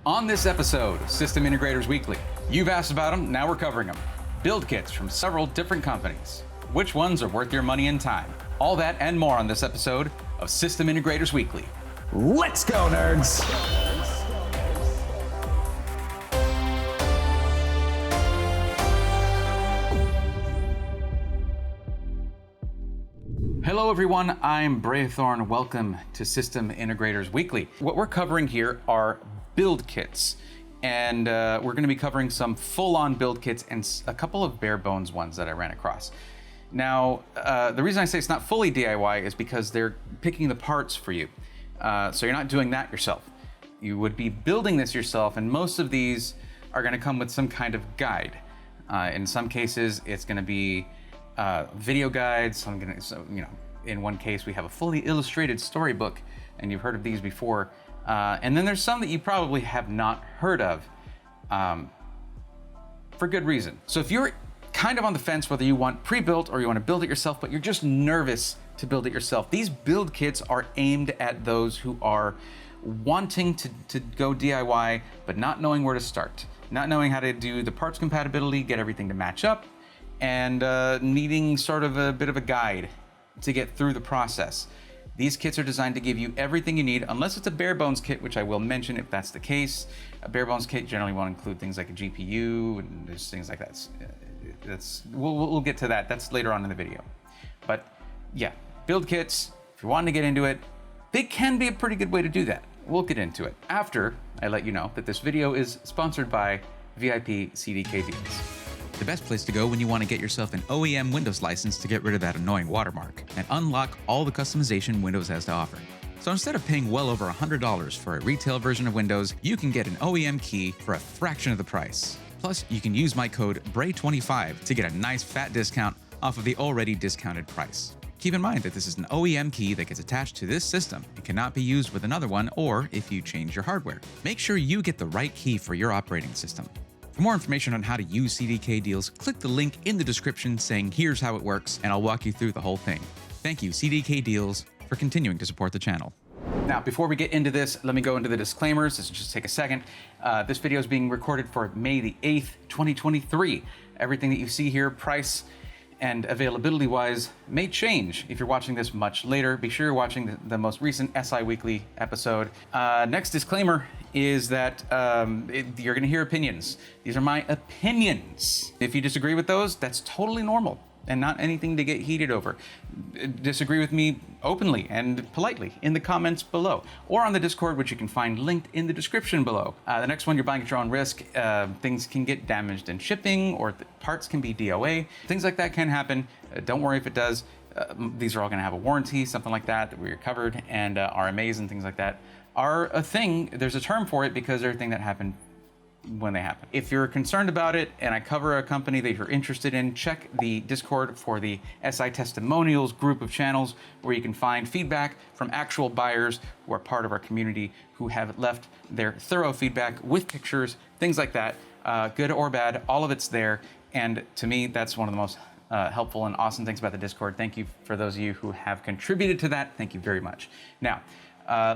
On this episode of System Integrators Weekly, you've asked about them, now we're covering them. Build kits from several different companies. Which ones are worth your money and time? All that and more on this episode of System Integrators Weekly. Let's go, nerds! Hello everyone, I'm Braithorn. Welcome to System Integrators Weekly. What we're covering here are build kits, and we're going to be covering some full-on build kits and a couple of bare bones ones that I ran across. Now, the reason I say it's not fully DIY is because they're picking the parts for you. So you're not doing that yourself. You would be building this yourself, and most of these are going to come with some kind of guide. In some cases, it's going to be video guides. In one case, we have a fully illustrated storybook, and you've heard of these before. And then there's some that you probably have not heard of, for good reason. So if you're kind of on the fence whether you want pre-built or you want to build it yourself, but you're just nervous to build it yourself, these build kits are aimed at those who are wanting to go DIY, but not knowing where to start, not knowing how to do the parts compatibility, get everything to match up, and needing sort of a bit of a guide to get through the process. These kits are designed to give you everything you need, unless it's a bare bones kit, which I will mention if that's the case. A bare bones kit generally won't include things like a GPU and there's things like that. We'll get to that. That's later on in the video. But yeah, build kits, if you're wanting to get into it, they can be a pretty good way to do that. We'll get into it after I let you know that this video is sponsored by VIP CDK Deals. The best place to go when you want to get yourself an OEM Windows license to get rid of that annoying watermark and unlock all the customization Windows has to offer. So instead of paying well over $100 for a retail version of Windows, you can get an OEM key for a fraction of the price. Plus, you can use my code BRAY25 to get a nice fat discount off of the already discounted price. Keep in mind that this is an OEM key that gets attached to this system and cannot be used with another one or if you change your hardware. Make sure you get the right key for your operating system. For more information on how to use CDK Deals, click the link in the description saying here's how it works, and I'll walk you through the whole thing. Thank you, CDK Deals, for continuing to support the channel. Now, before we get into this, let me go into the disclaimers. This will just take a second. This video is being recorded for May the 8th, 2023. Everything that you see here, price and availability-wise, may change if you're watching this much later. Be sure you're watching the most recent SI Weekly episode. Next disclaimer is that you're gonna hear opinions. These are my opinions. If you disagree with those, that's totally normal and not anything to get heated over. Disagree with me openly and politely in the comments below or on the Discord, which you can find linked in the description below. The next one, you're buying at your own risk. Things can get damaged in shipping or the parts can be DOA. Things like that can happen. Don't worry if it does. These are all gonna have a warranty, something like that we're covered, and RMAs and things like that are a thing. There's a term for it because they're a thing that happened when they happen. If you're concerned about it and I cover a company that you're interested in, check the Discord for the SI Testimonials group of channels where you can find feedback from actual buyers who are part of our community who have left their thorough feedback with pictures, things like that, good or bad, all of it's there. And to me, that's one of the most helpful and awesome things about the Discord. Thank you for those of you who have contributed to that. Thank you very much. Now,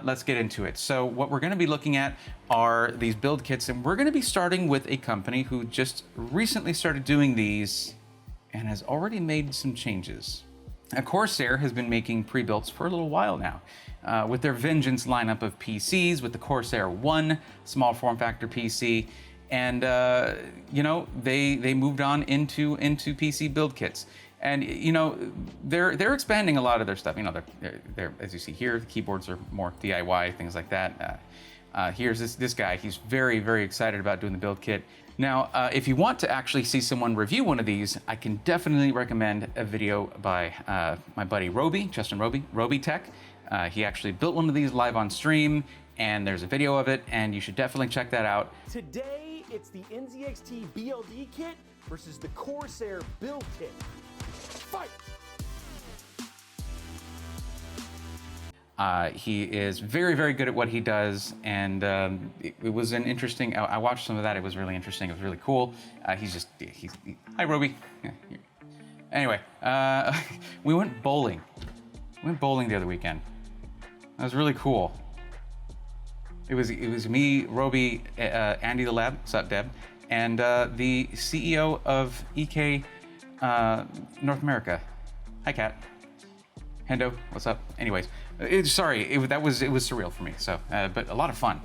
let's get into it. So what we're going to be looking at are these build kits, and we're going to be starting with a company who just recently started doing these and has already made some changes. Corsair has been making pre-builts for a little while now with their Vengeance lineup of PCs, with the Corsair 1 small form factor PC, and they moved on into PC build kits. And they're expanding a lot of their stuff. They're as you see here, the keyboards are more DIY, things like that. Here's this guy. He's very, very excited about doing the build kit. Now, if you want to actually see someone review one of these, I can definitely recommend a video by my buddy Roby, Justin Roby, Roby Tech. He actually built one of these live on stream, and there's a video of it, and you should definitely check that out. Today, it's the NZXT BLD Kit versus the Corsair Build Kit. Fight! He is very, very good at what he does, and it was an interesting. I watched some of that. It was really interesting. It was really cool. Hi, Roby. Yeah, anyway, we went bowling. We went bowling the other weekend. That was really cool. It was me, Roby, Andy the Lab, what's up, Deb, and the CEO of EK North America. Hi, Kat. Hendo, what's up? Anyways, it was surreal for me. So, but a lot of fun.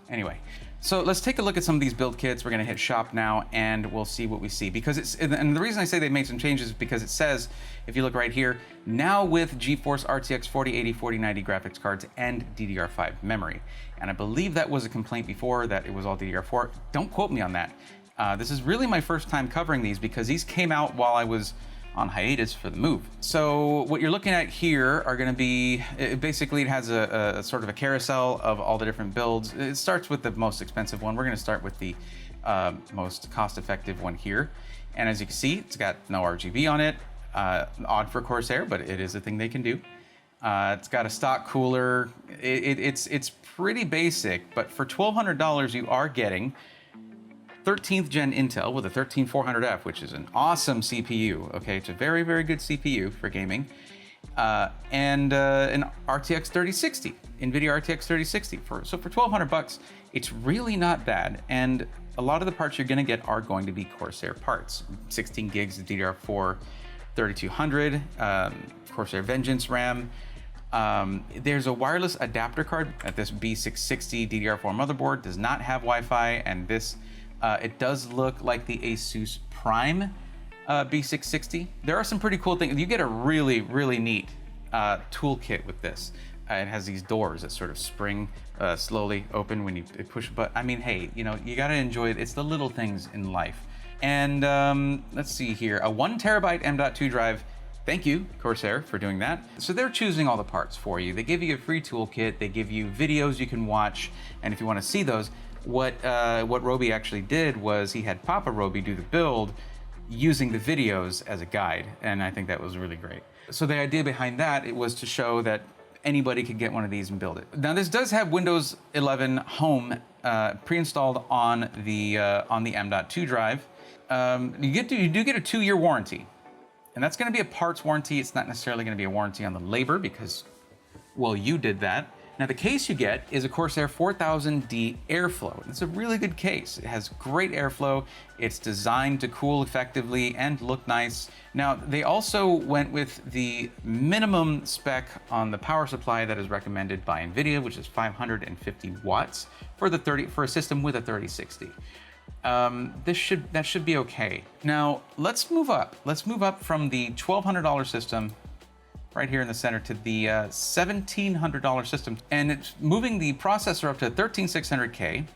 Anyway, so let's take a look at some of these build kits. We're gonna hit shop now, and we'll see what we see. Because and the reason I say they made some changes is because it says, if you look right here, now with GeForce RTX 4080, 4090 graphics cards and DDR5 memory. And I believe that was a complaint before that it was all DDR4. Don't quote me on that. This is really my first time covering these because these came out while I was on hiatus for the move. So what you're looking at here are going to be, basically it has a sort of a carousel of all the different builds. It starts with the most expensive one. We're going to start with the most cost-effective one here. And as you can see, it's got no RGB on it. Odd for Corsair, but it is a thing they can do. It's got a stock cooler. It's pretty basic, but for $1,200 you are getting 13th gen Intel with a 13400F, which is an awesome CPU. Okay, it's a very, very good CPU for gaming. And an RTX 3060, NVIDIA RTX 3060. So for 1,200 bucks, it's really not bad. And a lot of the parts you're gonna get are going to be Corsair parts. 16 gigs of DDR4 3200, Corsair Vengeance RAM. There's a wireless adapter card at this B660 DDR4 motherboard, does not have Wi-Fi, and this it does look like the Asus Prime B660. There are some pretty cool things. You get a really, really neat toolkit with this. It has these doors that sort of spring slowly open when you push a button. I mean, hey, you know, you gotta enjoy it. It's the little things in life. And let's see here, a 1 terabyte M.2 drive. Thank you, Corsair, for doing that. So they're choosing all the parts for you. They give you a free toolkit. They give you videos you can watch. And if you want to see those, what Roby actually did was he had Papa Roby do the build using the videos as a guide. And I think that was really great. So the idea behind that, it was to show that anybody could get one of these and build it. Now this does have Windows 11 Home pre-installed on the M.2 drive. You do get a 2-year warranty. And that's going to be a parts warranty. It's not necessarily going to be a warranty on the labor because, well, you did that. Now the case you get is a Corsair 4000D Airflow. It's a really good case. It has great airflow. It's designed to cool effectively and look nice. Now they also went with the minimum spec on the power supply that is recommended by NVIDIA, which is 550 watts for a system with a 3060. That should be okay. Now let's move up. Let's move up from the $1,200 system right here in the center to the $1,700 system, and it's moving the processor up to a 13600K,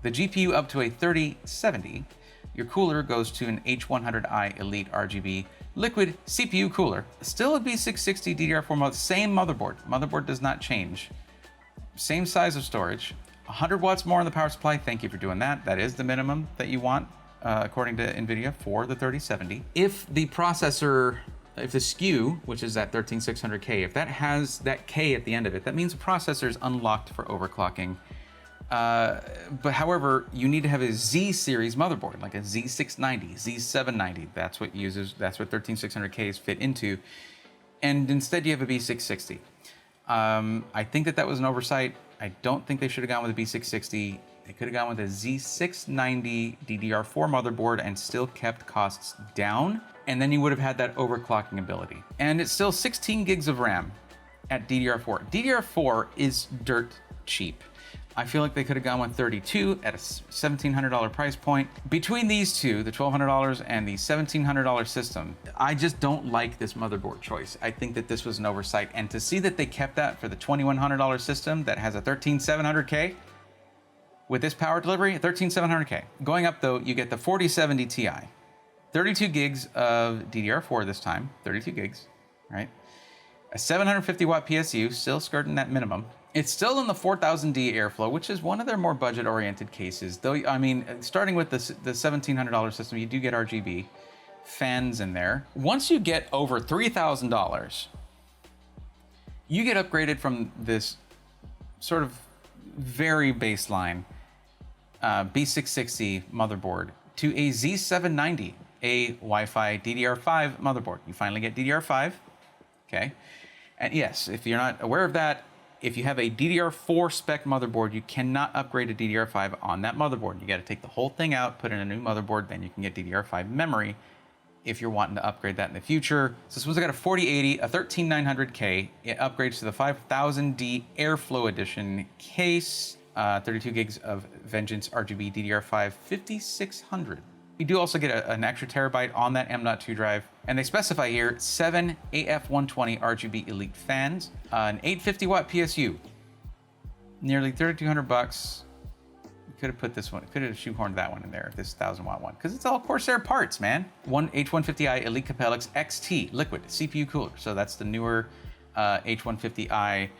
the GPU up to a 3070. Your cooler goes to an H100i Elite RGB liquid CPU cooler. Still a B660 DDR4 mode, same motherboard. Motherboard does not change. Same size of storage. 100 watts more on the power supply. Thank you for doing that. That is the minimum that you want, according to NVIDIA, for the 3070. If the processor, if the SKU, which is that 13600K, if that has that K at the end of it, that means the processor is unlocked for overclocking. But however, you need to have a Z series motherboard, like a Z690, Z790. That's what 13600Ks fit into. And instead you have a B660. I think that was an oversight. I don't think they should have gone with a B660. They could have gone with a Z690 DDR4 motherboard and still kept costs down. And then you would have had that overclocking ability. And it's still 16 gigs of RAM at DDR4. DDR4 is dirt cheap. I feel like they could have gone with 32 at a $1,700 price point. Between these two, the $1,200 and the $1,700 system, I just don't like this motherboard choice. I think that this was an oversight. And to see that they kept that for the $2,100 system that has a 13700K with this power delivery, 13700K. Going up though, you get the 4070 Ti. 32 gigs of DDR4 this time, 32 gigs, right? A 750 watt PSU, still skirting that minimum. It's still in the 4000D Airflow, which is one of their more budget-oriented cases. Though, I mean, starting with the $1,700 system, you do get RGB fans in there. Once you get over $3,000, you get upgraded from this sort of very baseline B660 motherboard to a Z790, a Wi-Fi DDR5 motherboard. You finally get DDR5, okay? And yes, if you're not aware of that, if you have a DDR4 spec motherboard, you cannot upgrade to DDR5 on that motherboard. You got to take the whole thing out, put in a new motherboard, then you can get DDR5 memory if you're wanting to upgrade that in the future. So suppose I got a 4080, a 13900K. It upgrades to the 5000D Airflow Edition case, 32 gigs of Vengeance RGB DDR5 5600. You do also get an extra terabyte on that M.2 drive. And they specify here 7 AF120 RGB Elite fans, an 850 watt PSU, nearly 3,200 bucks. You could have put this one, could have shoehorned that one in there, this 1000 watt one, because it's all Corsair parts, man. One H150i Elite Capellix XT liquid CPU cooler. So that's the newer H150i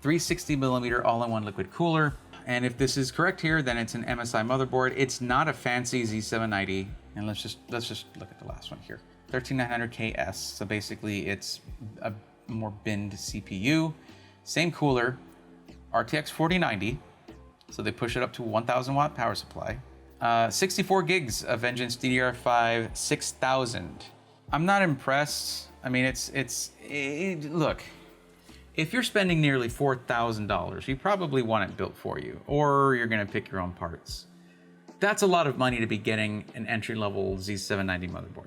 360 millimeter all-in-one liquid cooler. And if this is correct here, then it's an MSI motherboard. It's not a fancy Z790. And let's just look at the last one here. 13900KS. So basically it's a more binned CPU. Same cooler, RTX 4090. So they push it up to 1000 watt power supply. 64 gigs of Vengeance DDR5 6000. I'm not impressed. I mean, look. If you're spending nearly $4,000, you probably want it built for you, or you're gonna pick your own parts. That's a lot of money to be getting an entry-level Z790 motherboard.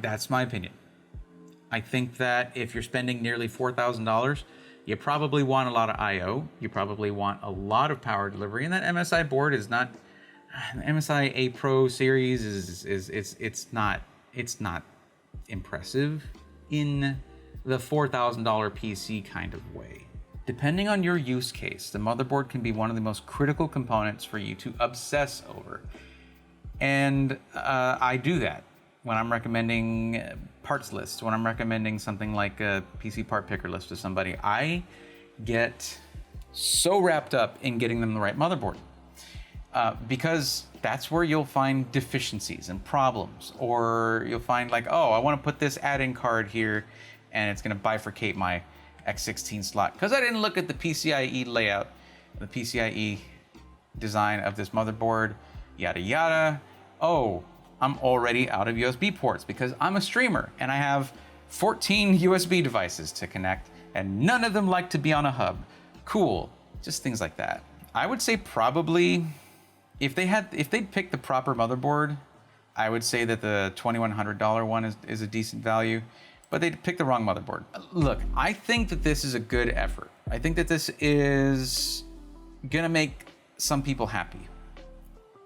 That's my opinion. I think that if you're spending nearly $4,000, you probably want a lot of I/O. You probably want a lot of power delivery, and that MSI board is not. MSI A Pro series it's not impressive in the $4,000 PC kind of way. Depending on your use case, the motherboard can be one of the most critical components for you to obsess over. And I do that when I'm recommending parts lists, when I'm recommending something like a PC part picker list to somebody. I get so wrapped up in getting them the right motherboard because that's where you'll find deficiencies and problems, or you'll find like, oh, I want to put this add-in card here and it's going to bifurcate my X16 slot because I didn't look at the PCIe layout, the PCIe design of this motherboard, yada yada. Oh, I'm already out of USB ports because I'm a streamer and I have 14 USB devices to connect and none of them like to be on a hub. Cool, just things like that. I would say probably if they'd picked the proper motherboard, I would say that the $2,100 one is a decent value. But they picked the wrong motherboard. Look, I think that this is a good effort. I think that this is gonna make some people happy.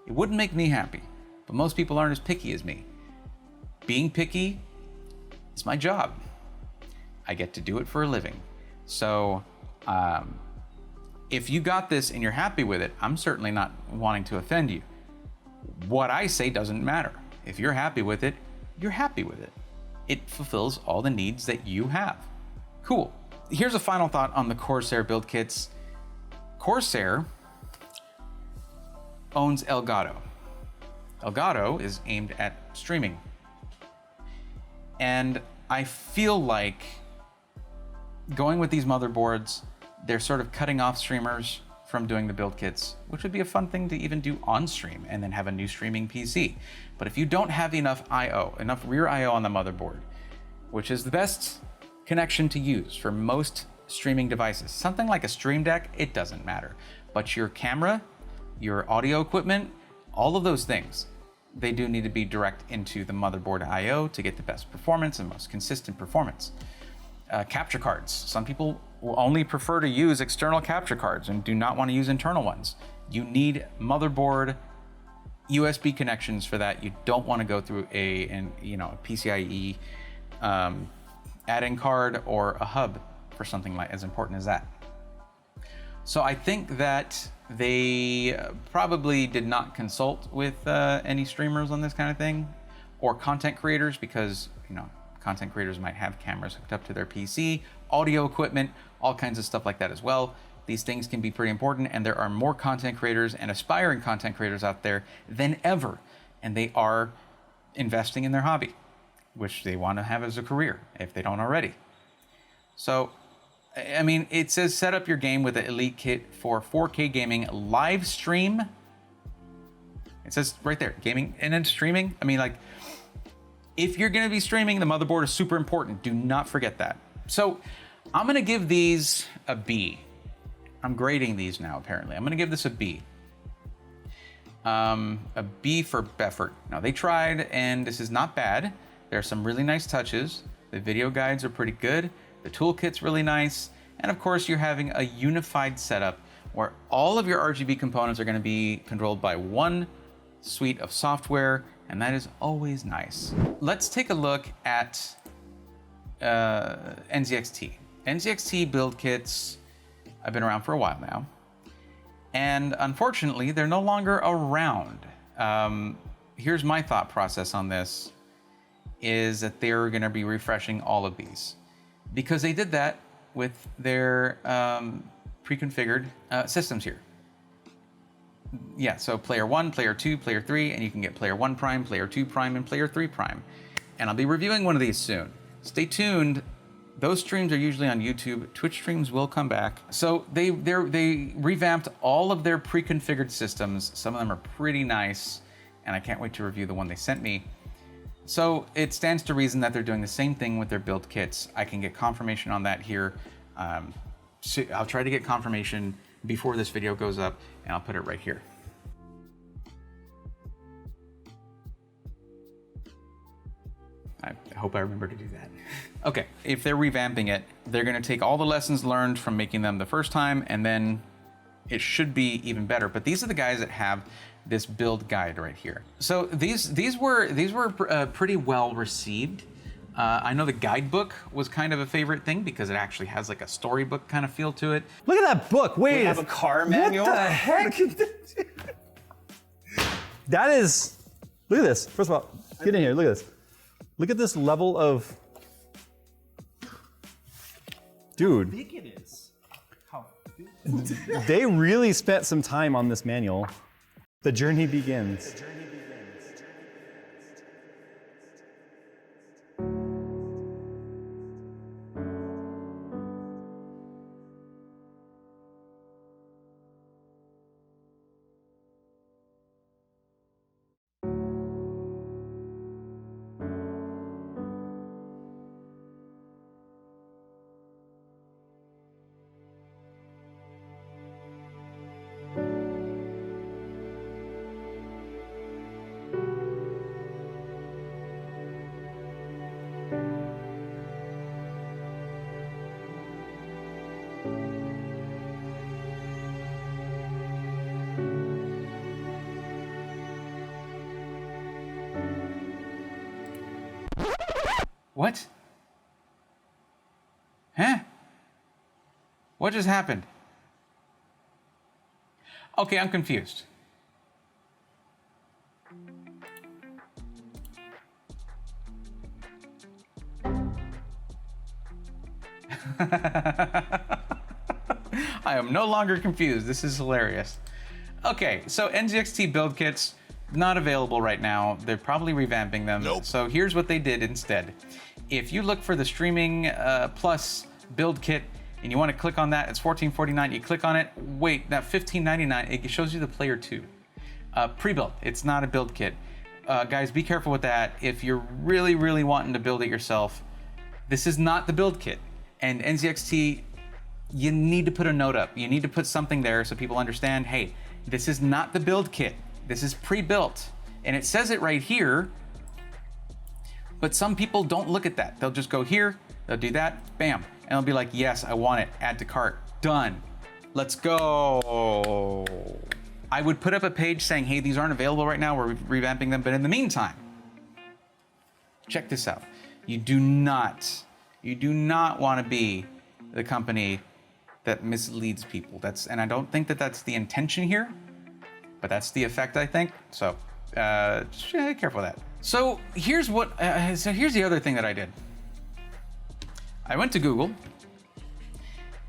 It wouldn't make me happy, but most people aren't as picky as me. Being picky is my job. I get to do it for a living. So if you got this and you're happy with it, I'm certainly not wanting to offend you. What I say doesn't matter. If you're happy with it, you're happy with it. It fulfills all the needs that you have. Cool. Here's a final thought on the Corsair build kits. Corsair owns Elgato. Elgato is aimed at streaming. And I feel like going with these motherboards, they're sort of cutting off streamers from doing the build kits, which would be a fun thing to even do on stream and then have a new streaming PC. But if you don't have enough I/O, enough rear I/O on the motherboard, which is the best connection to use for most streaming devices, something like a Stream Deck, it doesn't matter. But your camera, your audio equipment, all of those things, they do need to be direct into the motherboard I/O to get the best performance and most consistent performance. Capture cards. Some people will only prefer to use external capture cards and do not want to use internal ones. You need motherboard USB connections for that. You don't want to go through a PCIe add-in card or a hub for something like as important as that. So I think that they probably did not consult with any streamers on this kind of thing, or content creators, because content creators might have cameras hooked up to their PC, audio equipment, all kinds of stuff like that as well. These things can be pretty important, and there are more content creators and aspiring content creators out there than ever, and they are investing in their hobby, which they want to have as a career if they don't already. So, I mean, it says set up your game with the Elite Kit for 4K gaming live stream. It says right there, gaming and then streaming. I mean, like, if you're going to be streaming, the motherboard is super important. Do not forget that. So I'm gonna give these a B. I'm grading these now, apparently. I'm gonna give this a B. A B for effort. Now, they tried, and this is not bad. There are some really nice touches. The video guides are pretty good. The toolkit's really nice. And of course, you're having a unified setup where all of your RGB components are gonna be controlled by one suite of software, and that is always nice. Let's take a look at NZXT. NZXT build kits have been around for a while now. And unfortunately, they're no longer around. Here's my thought process on this, is that they're gonna be refreshing all of these. Because they did that with their pre-configured systems here. Yeah, so player 1, player 2, player 3, and you can get player 1 prime, player 2 prime, and player 3 prime. And I'll be reviewing one of these soon. Stay tuned. Those streams are usually on YouTube. Twitch streams will come back. So they revamped all of their pre-configured systems. Some of them are pretty nice, and I can't wait to review the one they sent me. So it stands to reason that they're doing the same thing with their build kits. I can get confirmation on that here. So I'll try to get confirmation before this video goes up, and I'll put it right here. I hope I remember to do that. Okay, if they're revamping it, they're gonna take all the lessons learned from making them the first time, and then it should be even better. But these are the guys that have this build guide right here. So these were pretty well received. I know the guidebook was kind of a favorite thing because it actually has like a storybook kind of feel to it. Look at that book. Wait, We have a car manual. What the heck? That is. Look at this. First of all, get in here. Look at this. Look at this level of. Dude. How big it is. How big? They really spent some time on this manual. The journey begins. What? Huh? What just happened? Okay, I'm confused. I am no longer confused. This is hilarious. Okay, so NZXT build kits, not available right now. They're probably revamping them. Nope. So here's what they did instead. If you look for the Streaming Plus build kit and you want to click on that, it's $14.49. You click on it, wait, that $15.99, it shows you the player 2. Pre-built, it's not a build kit. Guys, be careful with that. If you're really, really wanting to build it yourself, this is not the build kit. And NZXT, you need to put a note up. You need to put something there so people understand, hey, this is not the build kit. This is pre-built. And it says it right here, but some people don't look at that. They'll just go here, they'll do that, bam. And they'll be like, yes, I want it, add to cart, done. Let's go. I would put up a page saying, hey, these aren't available right now, we're revamping them, but in the meantime, check this out. You do not want to be the company that misleads people. And I don't think that that's the intention here, but that's the effect, I think. So just be careful with that. So here's the other thing that I did. I went to Google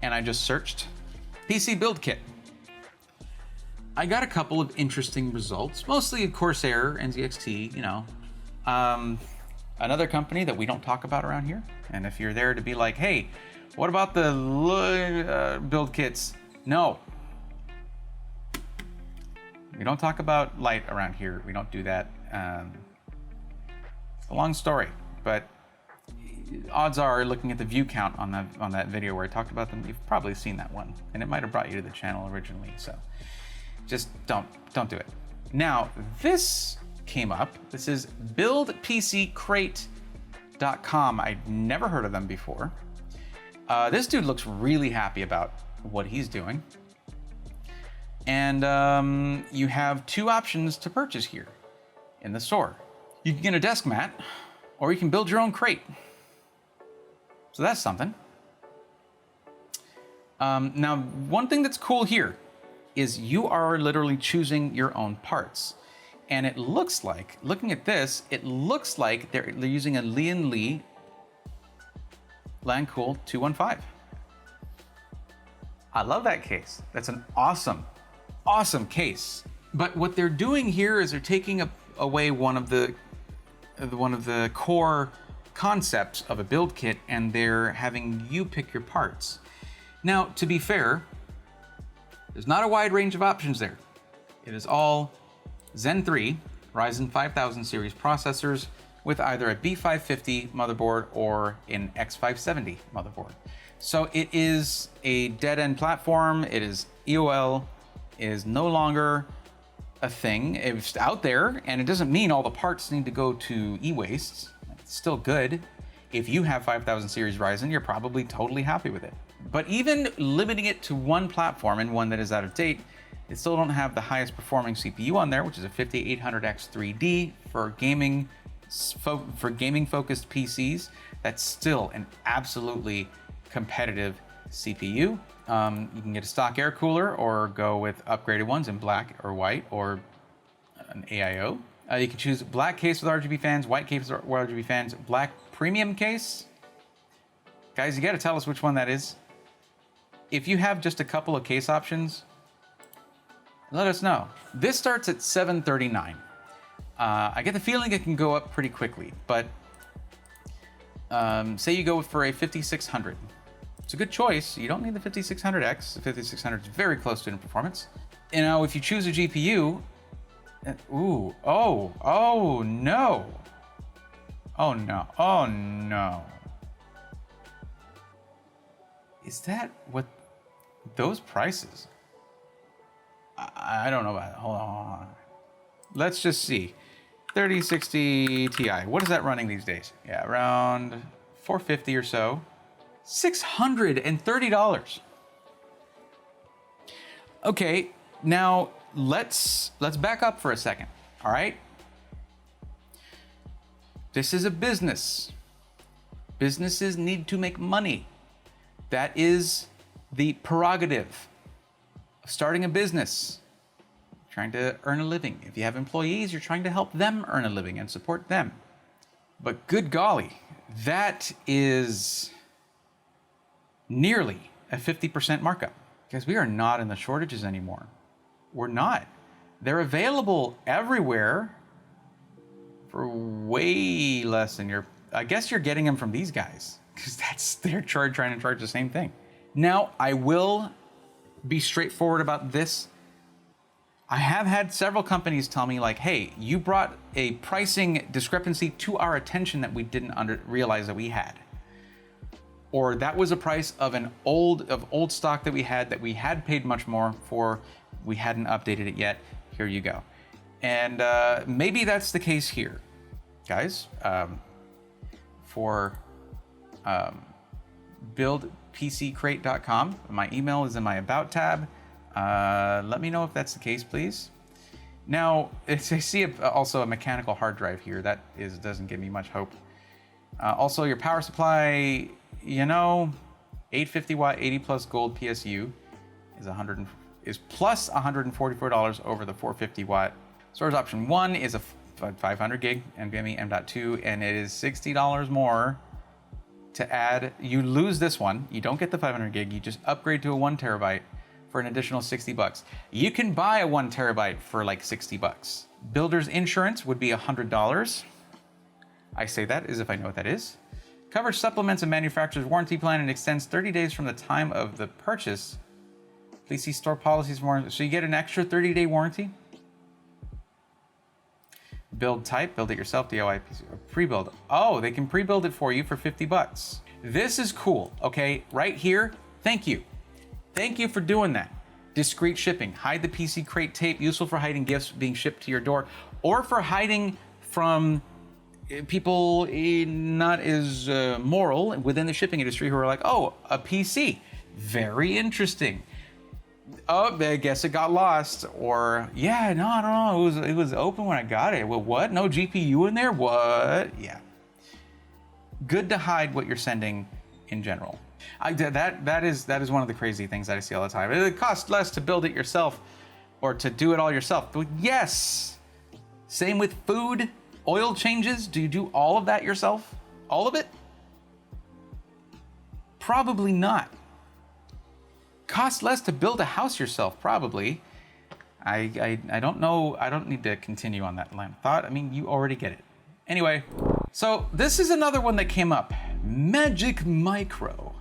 and I just searched PC build kit. I got a couple of interesting results, mostly Corsair, NZXT, you know. Another company that we don't talk about around here. And if you're there to be like, hey, what about the build kits? No. We don't talk about light around here. We don't do that. It's a long story, but odds are, looking at the view count on that video where I talked about them, you've probably seen that one, and it might have brought you to the channel originally. So just don't do it. Now this came up. This is BuildPCCrate.com. I'd never heard of them before. This dude looks really happy about what he's doing. And you have two options to purchase here in the store. You can get a desk mat, or you can build your own crate. So that's something. Now, one thing that's cool here is you are literally choosing your own parts. And it looks like, looking at this, it looks like they're using a Lian Li Landcool 215. I love that case. That's an awesome case. But what they're doing here is they're taking away one of the core concepts of a build kit, and they're having you pick your parts. Now, to be fair, there's not a wide range of options there. It is all Zen 3 Ryzen 5000 series processors with either a B550 motherboard or an X570 motherboard. So it is a dead-end platform. It is EOL, is no longer a thing. It's out there, and it doesn't mean all the parts need to go to e-wastes. It's still good. If you have 5000 series Ryzen, you're probably totally happy with it. But even limiting it to one platform and one that is out of date, they still don't have the highest performing CPU on there, which is a 5800X 3D for gaming focused PCs. That's still an absolutely competitive CPU. You can get a stock air cooler or go with upgraded ones in black or white or an AIO. You can choose black case with RGB fans, white case with RGB fans, black premium case. Guys, you gotta tell us which one that is. If you have just a couple of case options, let us know. This starts at $739. I get the feeling it can go up pretty quickly, but say you go for a 5600. It's a good choice. You don't need the 5600X. The 5600 is very close to it in performance. You know, if you choose a GPU, oh no. Oh no. Is that what those prices? I don't know about it. Hold on. Let's just see. 3060 Ti. What is that running these days? Yeah, around 450 or so. $630. Okay, now let's back up for a second. All right? This is a business. Businesses need to make money. That is the prerogative of starting a business. Trying to earn a living. If you have employees, you're trying to help them earn a living and support them. But good golly, that is nearly a 50% markup, because we are not in the shortages anymore. We're not. They're available everywhere for way less than I guess you're getting them from these guys, because they're trying to charge the same thing. Now, I will be straightforward about this. I have had several companies tell me, like, hey, you brought a pricing discrepancy to our attention that we didn't realize that we had. Or that was a price of old stock that we had paid much more for, we hadn't updated it yet. Here you go. And maybe that's the case here, guys. For BuildPCCrate.com, my email is in my About tab. Let me know if that's the case, please. Now, I see also a mechanical hard drive here. That doesn't give me much hope. Also, your power supply, 850 watt 80 plus gold PSU is plus $144 over the 450 watt. Storage option 1 is a 500 gig NVMe M.2, and it is $60 more to add. You lose this one. You don't get the 500 gig. You just upgrade to a 1 terabyte for an additional $60. You can buy a 1 terabyte for like $60. Builder's insurance would be $100. I say that as if I know what that is. Coverage supplements a manufacturer's warranty plan and extends 30 days from the time of the purchase. Please see store policies for more. So you get an extra 30-day warranty. Build type, build it yourself, DIY PC, or pre-build. Oh, they can pre-build it for you for 50 bucks. This is cool, okay? Right here, thank you. Thank you for doing that. Discreet shipping, hide the PC crate tape, useful for hiding gifts being shipped to your door, or for hiding from people not as moral within the shipping industry who are like, oh, a PC, very interesting. Oh, I guess it got lost. Or, yeah, no, I don't know, it was open when I got it. Well, what? No GPU in there? What? Yeah. Good to hide what you're sending in general. That is one of the crazy things that I see all the time. It costs less to build it yourself or to do it all yourself. But yes. Same with food, oil changes. Do you do all of that yourself? All of it? Probably not. Costs less to build a house yourself, probably. I don't know. I don't need to continue on that line of thought. I mean, you already get it. Anyway, so this is another one that came up. Magic Micro.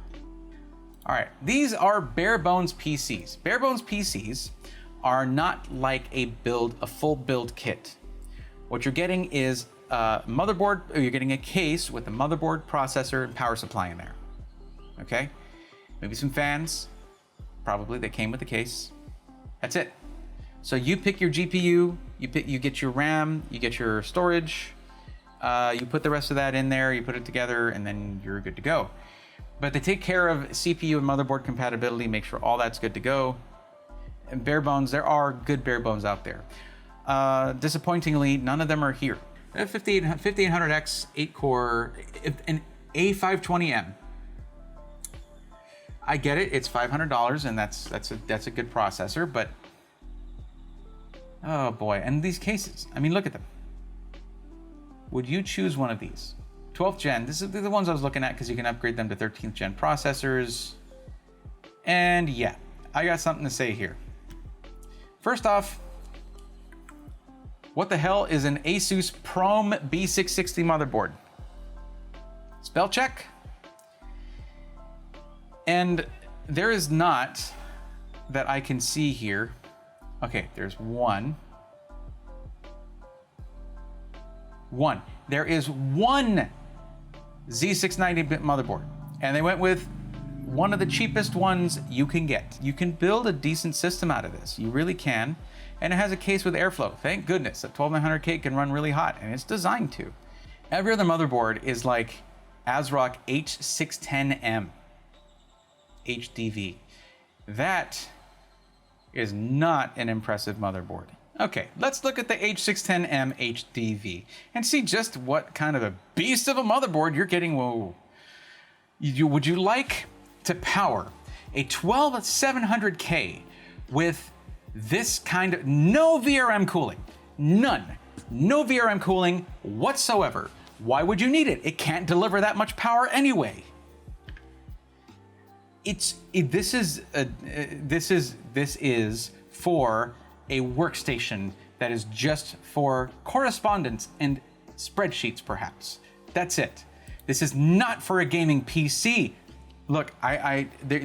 All right, these are Barebones PCs. Barebones PCs are not like a full build kit. What you're getting is a motherboard, or you're getting a case with a motherboard, processor, and power supply in there. Okay? Maybe some fans. Probably they came with the case. That's it. So you pick your GPU, you get your RAM, you get your storage, you put the rest of that in there, you put it together, and then you're good to go. But they take care of CPU and motherboard compatibility, make sure all that's good to go. And Barebones, there are good Barebones out there. Disappointingly, none of them are here. 5800X, 8-core, an A520M. I get it, it's $500, and that's a good processor, but oh boy, and these cases, I mean, look at them. Would you choose one of these? 12th gen, this is the ones I was looking at because you can upgrade them to 13th gen processors. And yeah, I got something to say here. First off, what the hell is an Asus Prom B660 motherboard? Spell check. And there is not, that I can see here. Okay, there's one. There is one Z690-bit motherboard, and they went with one of the cheapest ones you can get. You can build a decent system out of this. You really can. And it has a case with airflow. Thank goodness. That 12900K can run really hot, and it's designed to. Every other motherboard is like ASRock H610M. HDV. That is not an impressive motherboard. Okay, let's look at the H610M HDV and see just what kind of a beast of a motherboard you're getting. Whoa. Would you like to power a 12700K with this kind of no VRM cooling? None. No VRM cooling whatsoever. Why would you need it? It can't deliver that much power anyway. This is for a workstation that is just for correspondence and spreadsheets, perhaps. That's it. This is not for a gaming PC. Look,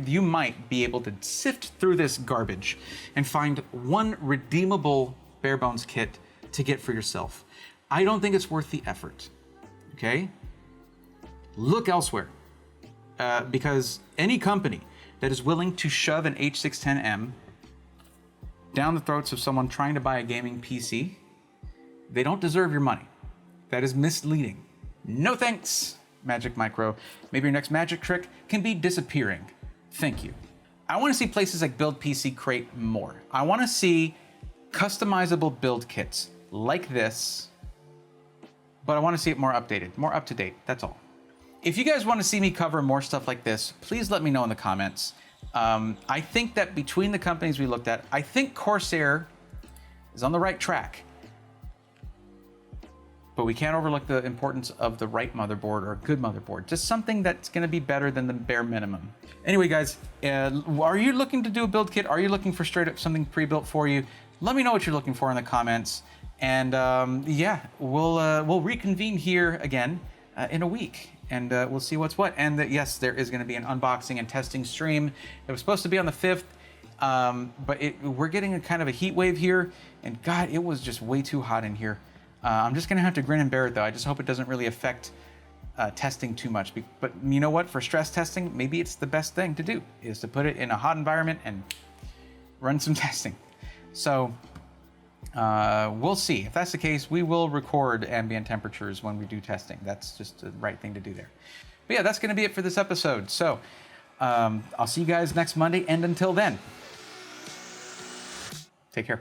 you might be able to sift through this garbage and find one redeemable Barebones kit to get for yourself. I don't think it's worth the effort. Okay? Look elsewhere. Because any company that is willing to shove an H610M down the throats of someone trying to buy a gaming PC, they don't deserve your money. That is misleading. No thanks, Magic Micro. Maybe your next magic trick can be disappearing. Thank you. I want to see places like BuildPCCrate more. I want to see customizable build kits like this, but I want to see it more updated, more up to date. That's all. If you guys want to see me cover more stuff like this, please let me know in the comments. I think that between the companies we looked at, I think Corsair is on the right track. But we can't overlook the importance of the right motherboard or a good motherboard. Just something that's going to be better than the bare minimum. Anyway, guys, are you looking to do a build kit? Are you looking for straight up something pre-built for you? Let me know what you're looking for in the comments. And yeah, we'll reconvene here again in a week. And we'll see what's what. And yes, there is going to be an unboxing and testing stream. It was supposed to be on the 5th, but we're getting a kind of a heat wave here. And God, it was just way too hot in here. I'm just gonna have to grin and bear it though. I just hope it doesn't really affect testing too much. But you know what? For stress testing, maybe it's the best thing to do, is to put it in a hot environment and run some testing. So we'll see. If that's the case, we will record ambient temperatures when we do testing. That's just the right thing to do there. But yeah, that's gonna be it for this episode. So I'll see you guys next Monday, and until then, take care.